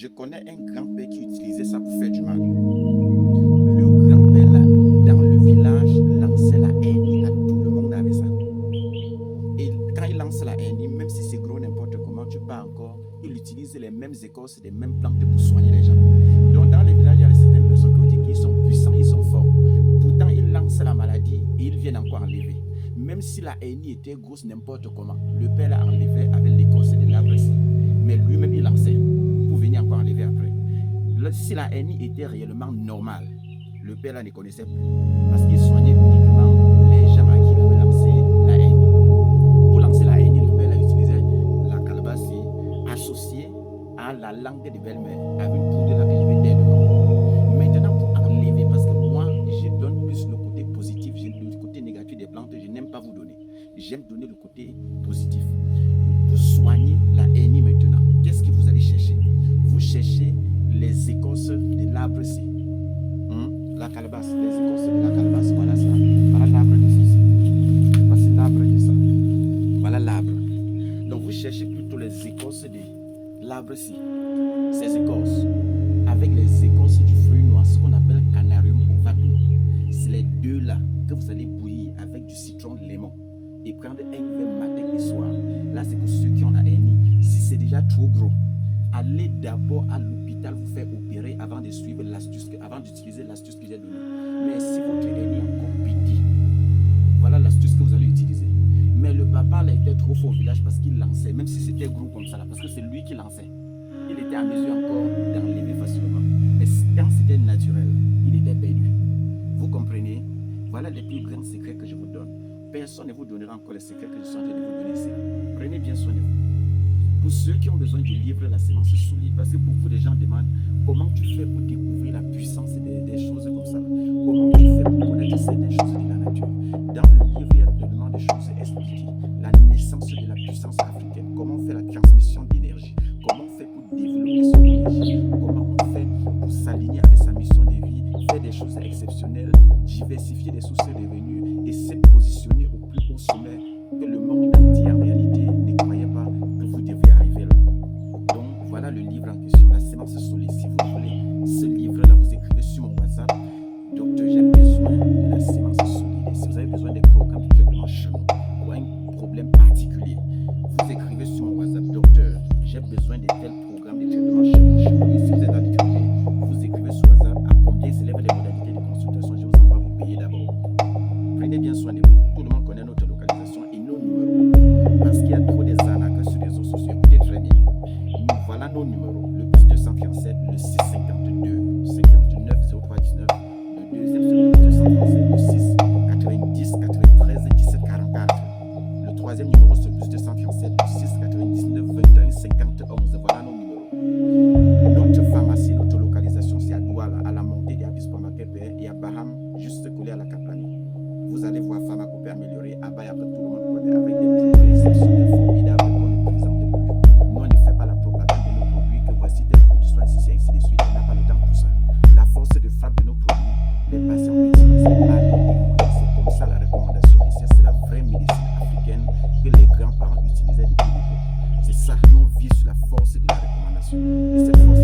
Je connais un grand-père qui utilisait ça pour faire du mal. Le grand-père, là, dans le village, lançait la haine à tout le monde avec ça. Et quand il lance la haine, même si c'est gros n'importe comment, tu pars encore, il utilise les mêmes écorces, les mêmes plantes pour soigner les gens. Donc dans les villages, il y a certaines personnes qui disent qu'ils sont puissants, ils sont forts. Pourtant, ils lancent la maladie et ils viennent encore enlever. Même si la haine était grosse n'importe comment, le père l'a enlevé avec l'écorce de l'arbre ici. Mais lui-même, il lançait pour venir encore enlever après. Si la haine était réellement normale, le père là ne connaissait plus. Parce qu'il soignait uniquement les gens à qui il avait lancé la haine. Pour lancer la haine, le père là utilisait la calebasse associée à la langue de belle-mère, avec une poudre là que je vais dire dedans. Maintenant, pour enlever, parce que moi, je donne plus le côté positif, le côté négatif des plantes, je n'aime pas vous donner. J'aime donner le côté positif. Pour soigner la haine maintenant, qu'est-ce que vous allez chercher? Vous cherchez les écorces de l'arbre-ci. La calebasse, les écorces de la calebasse, voilà ça. Voilà l'arbre de ceci. Voici l'arbre de ça. Voilà l'arbre. Donc vous cherchez plutôt les écorces de l'arbre-ci. Ces écorces, avec les écorces du fruit noir, ce qu'on appelle Canarium ovatum. C'est les deux là que vous allez bouillir avec du citron de lemon et prendre un verre matin et soir. Là, c'est pour ceux qui ont la hernie. Si c'est déjà trop gros, allez d'abord à l'hôpital vous faire opérer avant de suivre l'astuce, avant d'utiliser l'astuce que j'ai donnée. Mais si votre hernie est encore petite, voilà l'astuce que vous allez utiliser. Mais le papa là était trop fort au village parce qu'il lançait, même si c'était gros comme ça là, parce que c'est lui qui lançait. Il était à mesure encore d'enlever facilement. Mais quand c'était naturel, il était perdu. Vous comprenez? Voilà les plus grands secrets que je vous donne. Personne ne vous donnera encore les secrets que je suis en train de vous donner ici. Prenez bien soin de vous. Pour ceux qui ont besoin du livre La Semence Solide, parce que beaucoup de gens demandent comment tu fais pour découvrir la puissance des choses comme ça. Comment tu fais pour connaître certaines choses de la nature. Dans le livre, il y a tellement de choses expliquées. La naissance de la puissance africaine, comment on fait la transmission d'énergie, comment on fait pour développer son énergie, comment on fait pour s'aligner avec sa mission de vie, faire des choses exceptionnelles, diversifier des sources de revenus et se positionner au plus haut sommet que le monde entier en réalité ne croyait pas que vous deviez arriver là. Donc voilà le livre en question, La Semence Solide. Si vous voulez ce livre-là, vous écrivez sur mon WhatsApp, docteur, j'ai besoin de la semence solide. Et si vous avez besoin des programmes de traitement chez nous ou un problème particulier, vous écrivez sur mon WhatsApp, docteur, j'ai besoin de tels programmes de traitement chez nous. Et si vous êtes dans l'étranger, vous écrivez sur WhatsApp à combien s'élèvent les modalités de consultation. Je vous envoie vous payer d'abord. Prenez bien soin de vous. Tout le monde connaît notre localisation et nos numéros. Parce qu'il y a trop des arnaques sur les réseaux sociaux. Écoutez très bien. Voilà nos numéros. Le plus 237, le 652 59 03 19. Le deuxième, c'est le plus 237, le 6 90 93 17 44. Le troisième numéro, c'est le plus 237, le 6 99 21 50 11. Voilà nos numéros. Notre pharmacie, notre localisation, c'est à Douala, à la montée des Abyss Supermarket et à Baham, juste collé à la Kaplani. Vous allez voir Pharmacopée améliorée à Baye, après tout le monde connaît, avec des produits exceptionnels, formidables qu'on ne présente plus. Nous, on ne fait pas la propagande de nos produits, que voici tel produit, soit ici, ainsi de suite. On n'a pas le temps pour ça. La force de frappe de nos produits, les patients utilisent pas. C'est comme ça la recommandation. Ici, c'est la vraie médecine africaine que les grands-parents utilisaient depuis l'époque. C'est ça, nous vivons sur la force de la recommandation. Et cette force